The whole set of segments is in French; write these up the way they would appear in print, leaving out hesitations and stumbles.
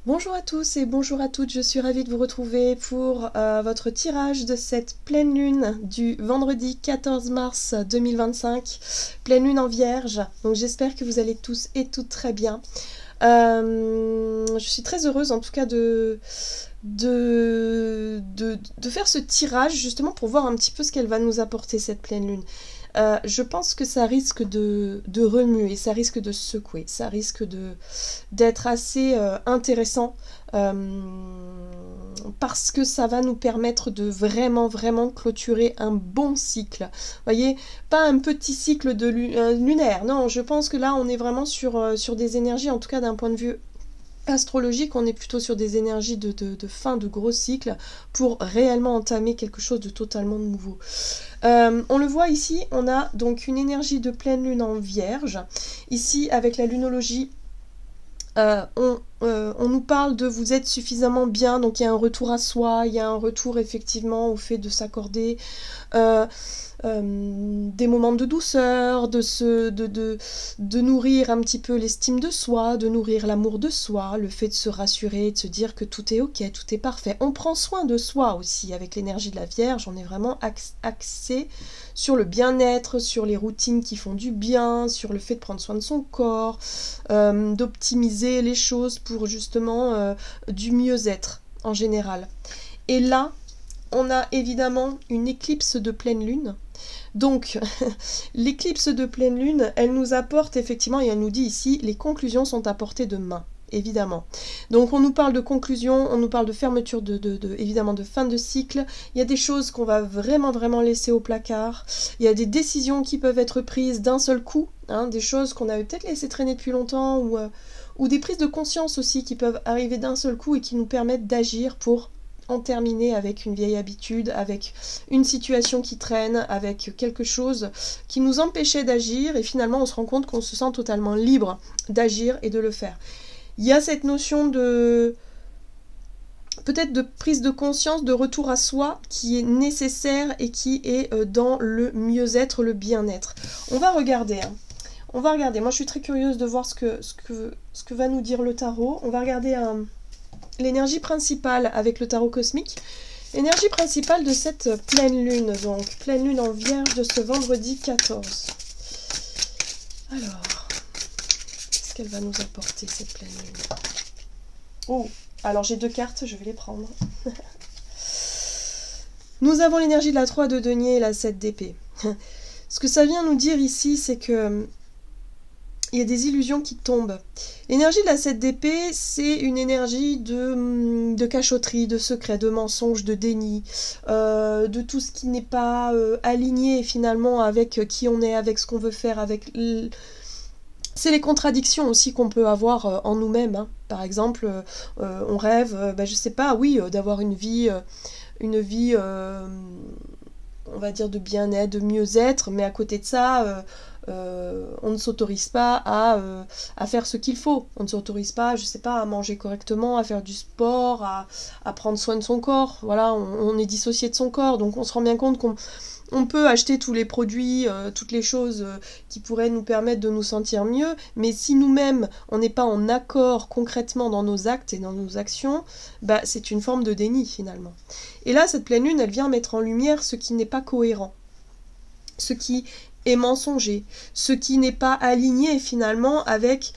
Bonjour à tous et bonjour à toutes, je suis ravie de vous retrouver pour votre tirage de cette pleine lune du vendredi 14 mars 2025, pleine lune en vierge, donc j'espère que vous allez tous et toutes très bien. Je suis très heureuse en tout cas de faire ce tirage justement pour voir un petit peu ce qu'elle va nous apporter cette pleine lune. Je pense que ça risque de remuer, ça risque de secouer, ça risque d'être assez intéressant parce que ça va nous permettre de vraiment clôturer un bon cycle. Vous voyez, pas un petit cycle de lunaire, non, je pense que là on est vraiment sur des énergies, en tout cas d'un point de vue astrologique, on est plutôt sur des énergies de fin de gros cycle pour réellement entamer quelque chose de totalement nouveau. On le voit ici, on a donc une énergie de pleine lune en vierge. Ici, avec la lunologie, on nous parle de vous êtes suffisamment bien, donc il y a un retour à soi, il y a un retour effectivement au fait de s'accorder des moments de douceur, de nourrir un petit peu l'estime de soi, de nourrir l'amour de soi, le fait de se rassurer, de se dire que tout est ok, tout est parfait. On prend soin de soi aussi avec l'énergie de la Vierge, on est vraiment axé sur le bien-être, sur les routines qui font du bien, sur le fait de prendre soin de son corps, d'optimiser les choses pour justement du mieux-être en général. Et là, on a évidemment une éclipse de pleine lune. Donc, l'éclipse de pleine lune, elle nous apporte effectivement, et elle nous dit ici, les conclusions sont à portée de main, évidemment. Donc, on nous parle de conclusion, on nous parle de fermeture, évidemment, de fin de cycle. Il y a des choses qu'on va vraiment laisser au placard. Il y a des décisions qui peuvent être prises d'un seul coup, hein, des choses qu'on avait peut-être laissées traîner depuis longtemps, ou des prises de conscience aussi qui peuvent arriver d'un seul coup et qui nous permettent d'agir pour en terminer avec une vieille habitude, avec une situation qui traîne, avec quelque chose qui nous empêchait d'agir, et finalement on se rend compte qu'on se sent totalement libre d'agir et de le faire. Il y a cette notion de peut-être de prise de conscience, de retour à soi qui est nécessaire et qui est dans le mieux-être, le bien-être. On va regarder, hein. On va regarder, moi je suis très curieuse de voir ce que va nous dire le tarot. On va regarder l'énergie principale avec le tarot cosmique. L'énergie principale de cette pleine lune, donc pleine lune en vierge de ce vendredi 14. Alors, qu'est-ce qu'elle va nous apporter cette pleine lune? Oh, alors j'ai deux cartes, je vais les prendre. Nous avons l'énergie de la 3 de denier et la 7 d'épée. Ce que ça vient nous dire ici, c'est que il y a des illusions qui tombent. L'énergie de la 7 d'épée, c'est une énergie de cachotterie, de secret, de mensonge, de déni, de tout ce qui n'est pas aligné finalement avec qui on est, avec ce qu'on veut faire, avec... C'est les contradictions aussi qu'on peut avoir en nous-mêmes, hein. Par exemple, on rêve, je sais pas, oui, d'avoir une vie on va dire de bien-être, de mieux-être, mais à côté de ça, on ne s'autorise pas à faire ce qu'il faut. On ne s'autorise pas, je sais pas, à manger correctement, à faire du sport, à prendre soin de son corps. Voilà, on est dissocié de son corps, donc on se rend bien compte qu'on peut acheter tous les produits, toutes les choses qui pourraient nous permettre de nous sentir mieux, mais si nous-mêmes, on n'est pas en accord concrètement dans nos actes et dans nos actions, bah, c'est une forme de déni finalement. Et là, cette pleine lune, elle vient mettre en lumière ce qui n'est pas cohérent, ce qui est mensonger, ce qui n'est pas aligné finalement avec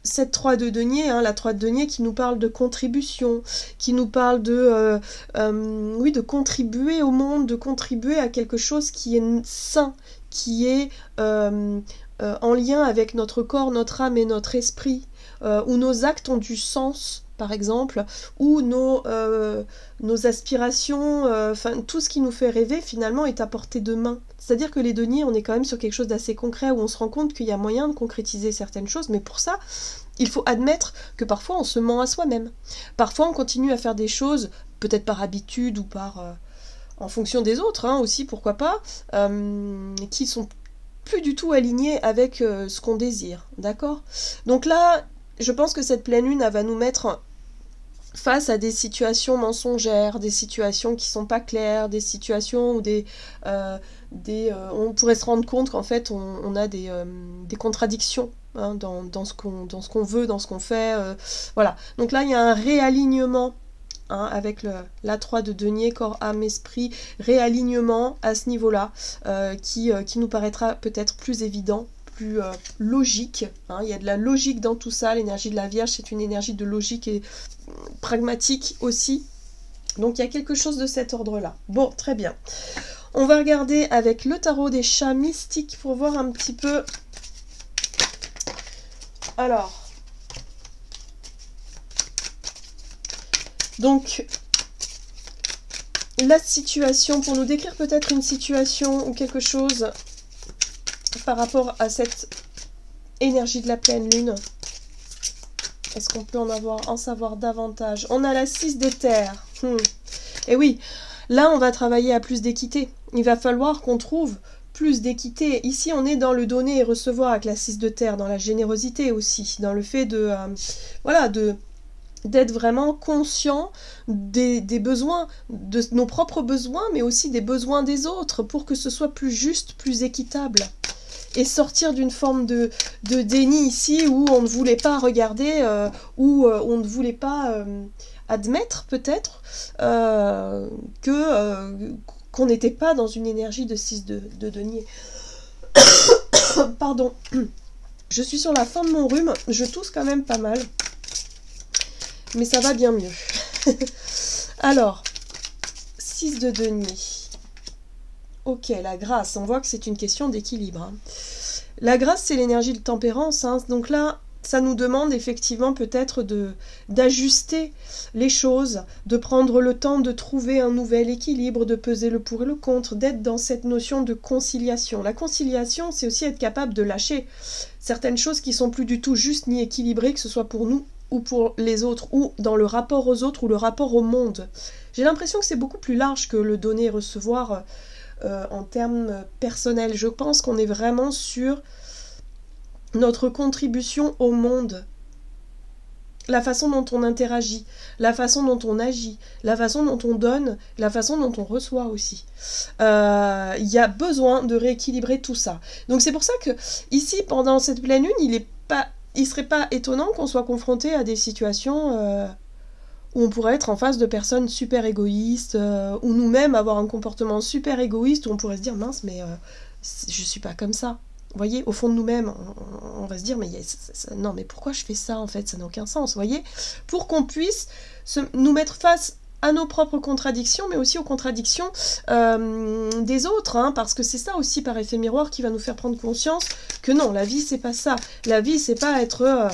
cette 3 de denier, hein, la 3 de denier qui nous parle de contribution, qui nous parle oui, de contribuer au monde, de contribuer à quelque chose qui est sain, qui est en lien avec notre corps, notre âme et notre esprit, où nos actes ont du sens, par exemple, où nos aspirations, tout ce qui nous fait rêver finalement est à portée de main. C'est-à-dire que les deniers, on est quand même sur quelque chose d'assez concret, où on se rend compte qu'il y a moyen de concrétiser certaines choses, mais pour ça, il faut admettre que parfois on se ment à soi-même. Parfois on continue à faire des choses, peut-être par habitude ou par en fonction des autres, hein, aussi, pourquoi pas, qui sont plus du tout alignées avec ce qu'on désire, d'accord? Donc là, je pense que cette pleine lune, elle va nous mettre face à des situations mensongères, des situations qui sont pas claires, des situations où on pourrait se rendre compte qu'en fait on a des contradictions hein, dans ce qu'on veut, dans ce qu'on fait. Voilà. Donc là, il y a un réalignement. Hein, avec la 3 de denier, corps, âme, esprit, réalignement à ce niveau-là, qui nous paraîtra peut-être plus évident, plus logique. Hein. Il y a de la logique dans tout ça. L'énergie de la Vierge, c'est une énergie de logique et pragmatique aussi. Donc il y a quelque chose de cet ordre-là. Bon, très bien. On va regarder avec le tarot des chats mystiques pour voir un petit peu. Alors... Donc, la situation, pour nous décrire peut-être une situation ou quelque chose par rapport à cette énergie de la pleine lune. Est-ce qu'on peut en savoir davantage? On a la 6 d'éther. Et oui, là on va travailler à plus d'équité. Il va falloir qu'on trouve plus d'équité. Ici on est dans le donner et recevoir avec la 6 de terre, dans la générosité aussi, dans le fait de... voilà, d'être vraiment conscient des besoins, de nos propres besoins, mais aussi des besoins des autres, pour que ce soit plus juste, plus équitable. Et sortir d'une forme de déni ici, où on ne voulait pas regarder, où on ne voulait pas admettre peut-être qu'on n'était pas dans une énergie de 6 de denier. Pardon. Je suis sur la fin de mon rhume, je tousse quand même pas mal. Mais ça va bien mieux. Alors, 6 de denier. Ok, la grâce, on voit que c'est une question d'équilibre. Hein. La grâce, c'est l'énergie de tempérance. Hein. Donc là, ça nous demande effectivement peut-être d'ajuster les choses, de prendre le temps de trouver un nouvel équilibre, de peser le pour et le contre, d'être dans cette notion de conciliation. La conciliation, c'est aussi être capable de lâcher certaines choses qui sont plus du tout justes ni équilibrées, que ce soit pour nous ou pour les autres, ou dans le rapport aux autres, ou le rapport au monde. J'ai l'impression que c'est beaucoup plus large que le donner et recevoir en termes personnels. Je pense qu'on est vraiment sur notre contribution au monde. La façon dont on interagit, la façon dont on agit, la façon dont on donne, la façon dont on reçoit aussi. Il y a besoin de rééquilibrer tout ça. Donc c'est pour ça que ici, pendant cette pleine lune, il serait pas étonnant qu'on soit confronté à des situations où on pourrait être en face de personnes super égoïstes, ou nous-mêmes avoir un comportement super égoïste, où on pourrait se dire, mince, mais je suis pas comme ça. Vous voyez, au fond de nous-mêmes, on va se dire, mais non, mais pourquoi je fais ça, en fait, ça n'a aucun sens, vous voyez, pour qu'on puisse nous mettre face à nos propres contradictions, mais aussi aux contradictions des autres, hein, parce que c'est ça aussi, par effet miroir, qui va nous faire prendre conscience que non, la vie, c'est pas ça. La vie, c'est pas être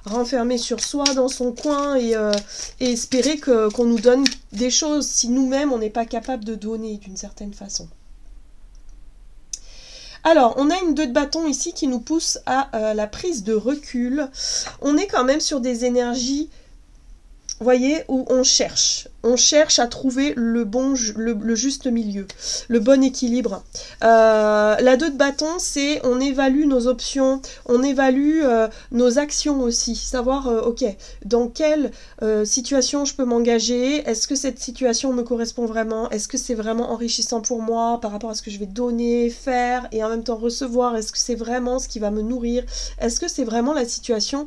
renfermé sur soi, dans son coin, et espérer qu'on nous donne des choses si nous-mêmes, on n'est pas capable de donner d'une certaine façon. Alors, on a une 2 de bâton ici qui nous pousse à la prise de recul. On est quand même sur des énergies, vous voyez, où on cherche à trouver le juste milieu, le bon équilibre. La 2 de bâton, c'est on évalue nos options, on évalue nos actions aussi, savoir, ok, dans quelle situation je peux m'engager, est-ce que cette situation me correspond vraiment, est-ce que c'est vraiment enrichissant pour moi par rapport à ce que je vais donner, faire et en même temps recevoir, est-ce que c'est vraiment ce qui va me nourrir, est-ce que c'est vraiment la situation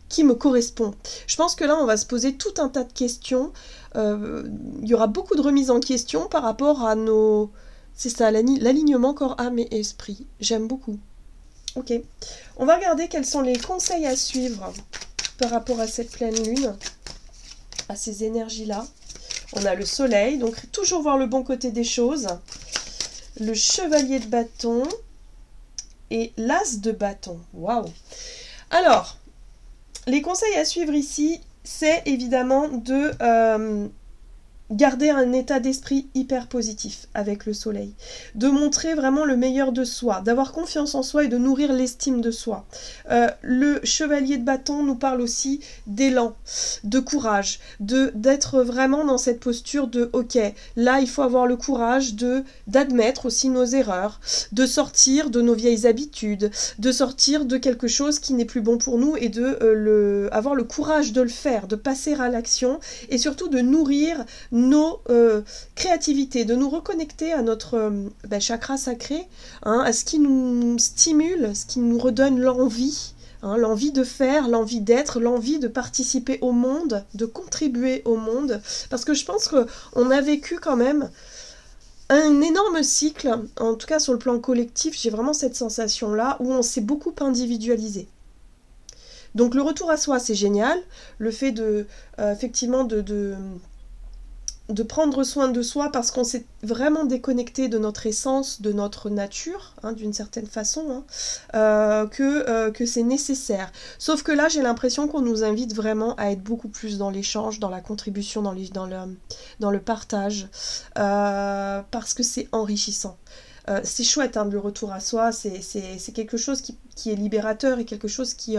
qui me correspond. Je pense que là, on va se poser tout un tas de questions. Il y aura beaucoup de remises en question par rapport à nos... C'est ça, l'alignement corps, âme et esprit. J'aime beaucoup. Ok. On va regarder quels sont les conseils à suivre par rapport à cette pleine lune, à ces énergies-là. On a le soleil, donc toujours voir le bon côté des choses. Le chevalier de bâton et l'as de bâton. Waouh! Alors... les conseils à suivre ici, c'est évidemment de garder un état d'esprit hyper positif avec le soleil, de montrer vraiment le meilleur de soi, d'avoir confiance en soi et de nourrir l'estime de soi. Le chevalier de bâton nous parle aussi d'élan, de courage, d'être vraiment dans cette posture de ok, là il faut avoir le courage d'admettre aussi nos erreurs, de sortir de nos vieilles habitudes, de sortir de quelque chose qui n'est plus bon pour nous et avoir le courage de le faire, de passer à l'action et surtout de nourrir nos créativités, de nous reconnecter à notre chakra sacré, hein, à ce qui nous stimule, ce qui nous redonne l'envie, hein, l'envie de faire, l'envie d'être, l'envie de participer au monde, de contribuer au monde, parce que je pense qu'on a vécu quand même un énorme cycle, en tout cas sur le plan collectif, j'ai vraiment cette sensation-là, où on s'est beaucoup individualisé. Donc le retour à soi, c'est génial, le fait de, effectivement, de prendre soin de soi parce qu'on s'est vraiment déconnecté de notre essence, de notre nature, hein, d'une certaine façon, hein, que c'est nécessaire. Sauf que là, j'ai l'impression qu'on nous invite vraiment à être beaucoup plus dans l'échange, dans la contribution, dans le partage, parce que c'est enrichissant. C'est chouette, hein, le retour à soi, c'est quelque chose qui est libérateur et quelque chose qui,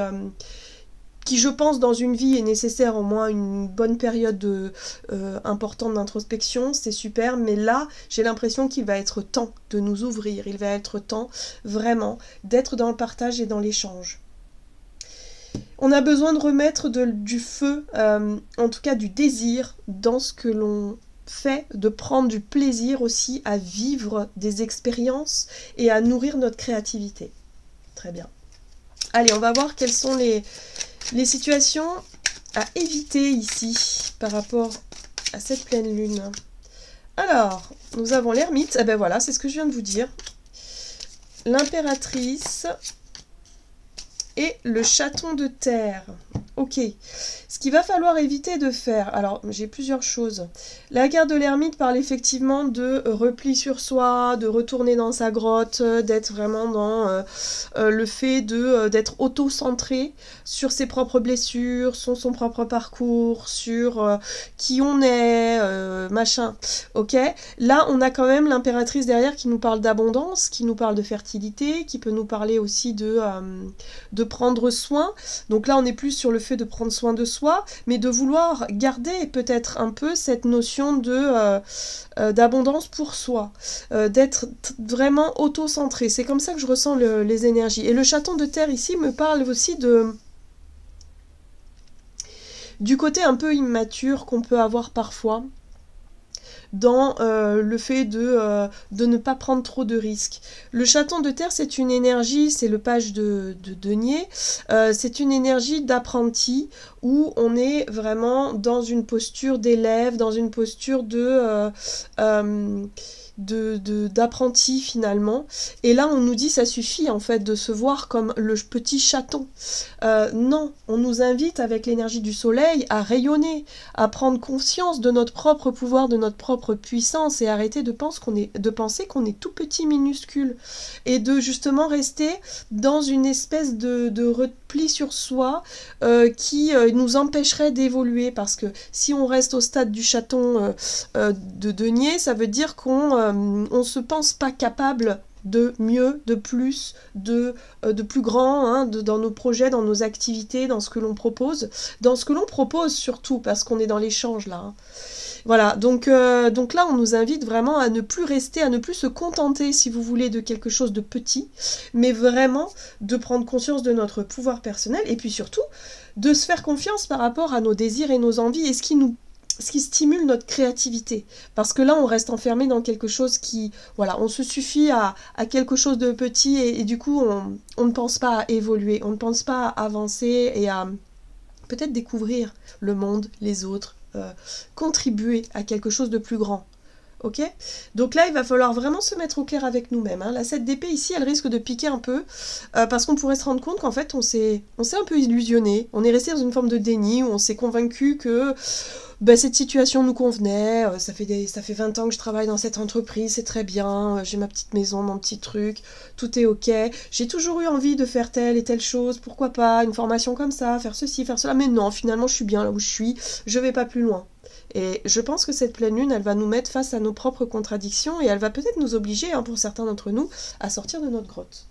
je pense, dans une vie est nécessaire, au moins une bonne période importante d'introspection, c'est super, mais là, j'ai l'impression qu'il va être temps de nous ouvrir, il va être temps, vraiment, d'être dans le partage et dans l'échange. On a besoin de remettre du feu, en tout cas du désir, dans ce que l'on fait, de prendre du plaisir aussi à vivre des expériences et à nourrir notre créativité. Très bien. Allez, on va voir quelles sont les situations à éviter ici par rapport à cette pleine lune. Alors, nous avons l'ermite. Eh ben voilà, c'est ce que je viens de vous dire. L'impératrice et le chaton de terre. Ok. Ce qu'il va falloir éviter de faire, alors j'ai plusieurs choses. La carte de l'ermite parle effectivement de repli sur soi, de retourner dans sa grotte, d'être vraiment dans le fait d'être auto-centré sur ses propres blessures, sur son propre parcours, sur qui on est, machin. Ok. Là, on a quand même l'impératrice derrière qui nous parle d'abondance, qui nous parle de fertilité, qui peut nous parler aussi de prendre soin. Donc là, on est plus sur le fait de prendre soin de soi, mais de vouloir garder peut-être un peu cette notion d'abondance pour soi, d'être vraiment auto-centré. C'est comme ça que je ressens les énergies. Et le chaton de terre ici me parle aussi du côté un peu immature qu'on peut avoir parfois, dans le fait de ne pas prendre trop de risques. Le chaton de terre, c'est une énergie, c'est le page de denier, c'est une énergie d'apprenti où on est vraiment dans une posture d'élève, dans une posture d'apprenti finalement, et là on nous dit ça suffit en fait de se voir comme le petit chaton. Non, on nous invite avec l'énergie du soleil à rayonner, à prendre conscience de notre propre pouvoir, de notre propre puissance, et arrêter de penser qu'on est tout petit minuscule, et de justement rester dans une espèce de repli sur soi qui nous empêcherait d'évoluer, parce que si on reste au stade du chaton de denier, ça veut dire qu'on se pense pas capable de mieux, de plus, de plus grand, hein, dans nos projets, dans nos activités, dans ce que l'on propose, surtout, parce qu'on est dans l'échange là. Hein. Voilà, donc là on nous invite vraiment à ne plus rester, à ne plus se contenter, si vous voulez, de quelque chose de petit, mais vraiment de prendre conscience de notre pouvoir personnel, et puis surtout de se faire confiance par rapport à nos désirs et nos envies, et ce qui stimule notre créativité. Parce que là, on reste enfermé dans quelque chose qui... Voilà, on se suffit à quelque chose de petit et du coup, on ne pense pas à évoluer, on ne pense pas à avancer et à peut-être découvrir le monde, les autres, contribuer à quelque chose de plus grand. Ok ? Donc là, il va falloir vraiment se mettre au clair avec nous-mêmes. Hein. La 7 d'épée ici, elle risque de piquer un peu, parce qu'on pourrait se rendre compte qu'en fait, on s'est un peu illusionné. On est resté dans une forme de déni, où on s'est convaincu que cette situation nous convenait. Ça fait 20 ans que je travaille dans cette entreprise, c'est très bien. J'ai ma petite maison, mon petit truc, tout est ok. J'ai toujours eu envie de faire telle et telle chose, pourquoi pas, une formation comme ça, faire ceci, faire cela. Mais non, finalement, je suis bien là où je suis, je vais pas plus loin. Et je pense que cette pleine lune, elle va nous mettre face à nos propres contradictions et elle va peut-être nous obliger, hein, pour certains d'entre nous, à sortir de notre grotte.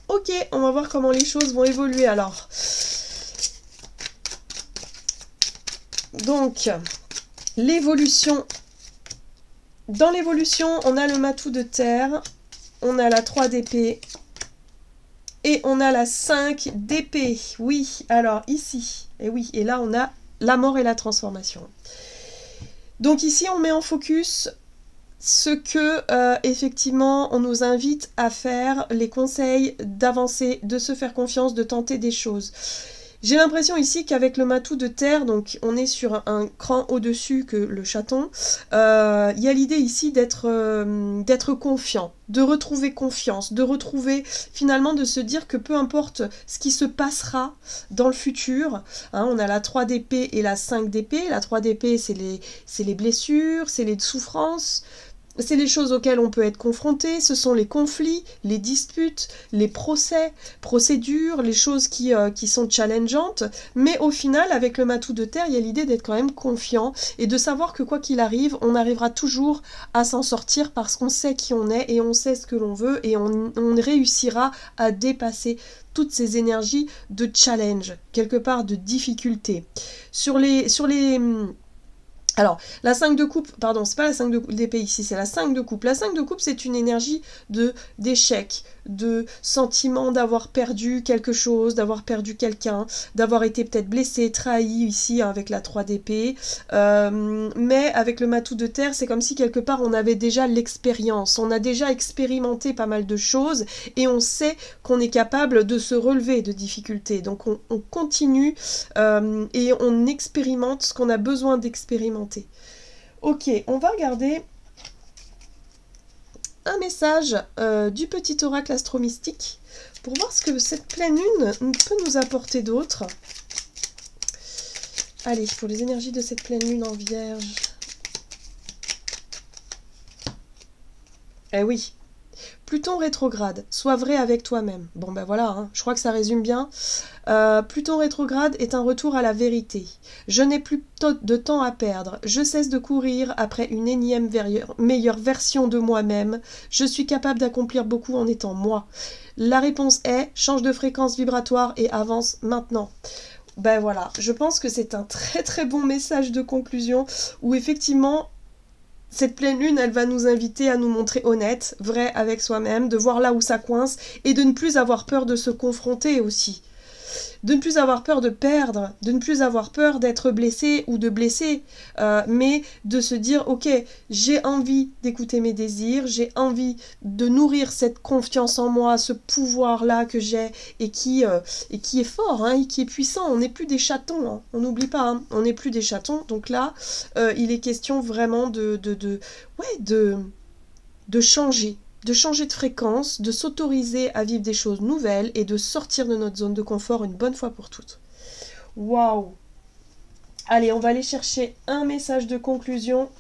Ok, on va voir comment les choses vont évoluer alors. Donc, l'évolution. Dans l'évolution, on a le matou de terre, on a la 3 d'épée et on a la 5 d'épée. Oui, alors ici, et oui, et là on a la mort et la transformation. Donc ici, on met en focus ce que, effectivement, on nous invite à faire, les conseils d'avancer, de se faire confiance, de tenter des choses. J'ai l'impression ici qu'avec le matou de terre, donc on est sur un cran au-dessus que le chaton, il y a l'idée ici d'être confiant, de retrouver confiance, de retrouver finalement de se dire que peu importe ce qui se passera dans le futur, hein, on a la 3 d'épée et la 5 d'épée, la 3 d'épée c'est les blessures, c'est les souffrances, c'est les choses auxquelles on peut être confronté, ce sont les conflits, les disputes, les procès, procédures, les choses qui sont challengeantes, mais au final, avec le matou de terre, il y a l'idée d'être quand même confiant et de savoir que quoi qu'il arrive, on arrivera toujours à s'en sortir parce qu'on sait qui on est et on sait ce que l'on veut et on réussira à dépasser toutes ces énergies de challenge, quelque part de difficulté. Alors, la 5 de coupe, pardon, c'est pas la 5 d'épée ici, c'est la 5 de coupe. La 5 de coupe, c'est une énergie d'échec, de sentiment d'avoir perdu quelque chose, d'avoir perdu quelqu'un, d'avoir été peut-être blessé, trahi ici avec la 3 d'épée. Mais avec le matou de terre, c'est comme si quelque part on avait déjà l'expérience, on a déjà expérimenté pas mal de choses et on sait qu'on est capable de se relever de difficultés. Donc on continue et on expérimente ce qu'on a besoin d'expérimenter. Ok, on va regarder un message du petit oracle astromystique pour voir ce que cette pleine lune peut nous apporter d'autre. Allez, pour les énergies de cette pleine lune en Vierge. Eh oui, Pluton rétrograde, sois vrai avec toi-même. Bon ben voilà, hein, je crois que ça résume bien. Pluton rétrograde est un retour à la vérité. Je n'ai plus de temps à perdre. Je cesse de courir après une énième meilleure version de moi-même. Je suis capable d'accomplir beaucoup en étant moi. La réponse est, change de fréquence vibratoire et avance maintenant. Ben voilà, je pense que c'est un très très bon message de conclusion où effectivement... Cette pleine lune, elle va nous inviter à nous montrer honnêtes, vrais avec soi-même, de voir là où ça coince et de ne plus avoir peur de se confronter aussi. De ne plus avoir peur de perdre, de ne plus avoir peur d'être blessé ou de blesser, mais de se dire, ok, j'ai envie d'écouter mes désirs, j'ai envie de nourrir cette confiance en moi, ce pouvoir-là que j'ai et qui est fort, hein, et qui est puissant. On n'est plus des chatons, hein, on n'oublie pas, hein, on n'est plus des chatons. Donc là, il est question vraiment de changer. De changer de fréquence, de s'autoriser à vivre des choses nouvelles et de sortir de notre zone de confort une bonne fois pour toutes. Waouh! Allez, on va aller chercher un message de conclusion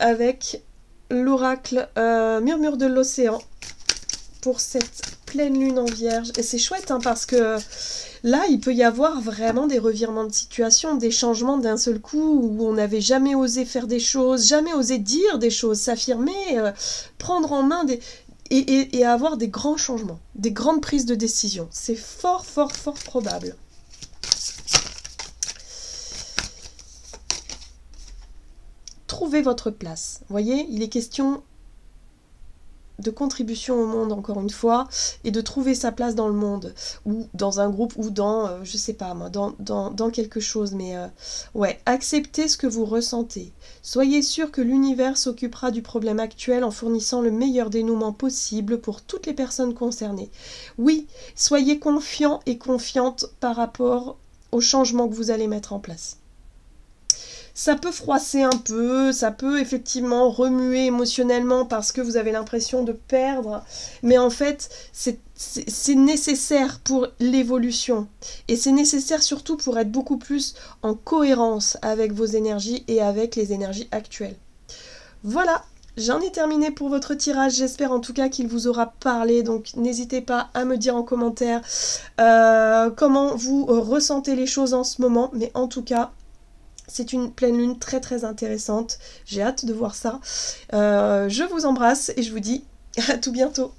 avec l'oracle Murmure de l'océan pour cette pleine lune en Vierge. Et c'est chouette, hein, parce que là, il peut y avoir vraiment des revirements de situation, des changements d'un seul coup où on n'avait jamais osé faire des choses, jamais osé dire des choses, s'affirmer, prendre en main et avoir des grands changements, des grandes prises de décision. C'est fort, fort, fort probable. Trouvez votre place. Vous voyez, il est question de contribution au monde, encore une fois, et de trouver sa place dans le monde, ou dans un groupe, ou dans, je sais pas moi, dans quelque chose, mais ouais, acceptez ce que vous ressentez. Soyez sûr que l'univers s'occupera du problème actuel en fournissant le meilleur dénouement possible pour toutes les personnes concernées. Oui, soyez confiants et confiantes par rapport aux changements que vous allez mettre en place. Ça peut froisser un peu, ça peut effectivement remuer émotionnellement parce que vous avez l'impression de perdre, mais en fait, c'est nécessaire pour l'évolution. Et c'est nécessaire surtout pour être beaucoup plus en cohérence avec vos énergies et avec les énergies actuelles. Voilà, j'en ai terminé pour votre tirage. J'espère en tout cas qu'il vous aura parlé. Donc n'hésitez pas à me dire en commentaire comment vous ressentez les choses en ce moment. Mais en tout cas, c'est une pleine lune très très intéressante. J'ai hâte de voir ça. Je vous embrasse et je vous dis à tout bientôt.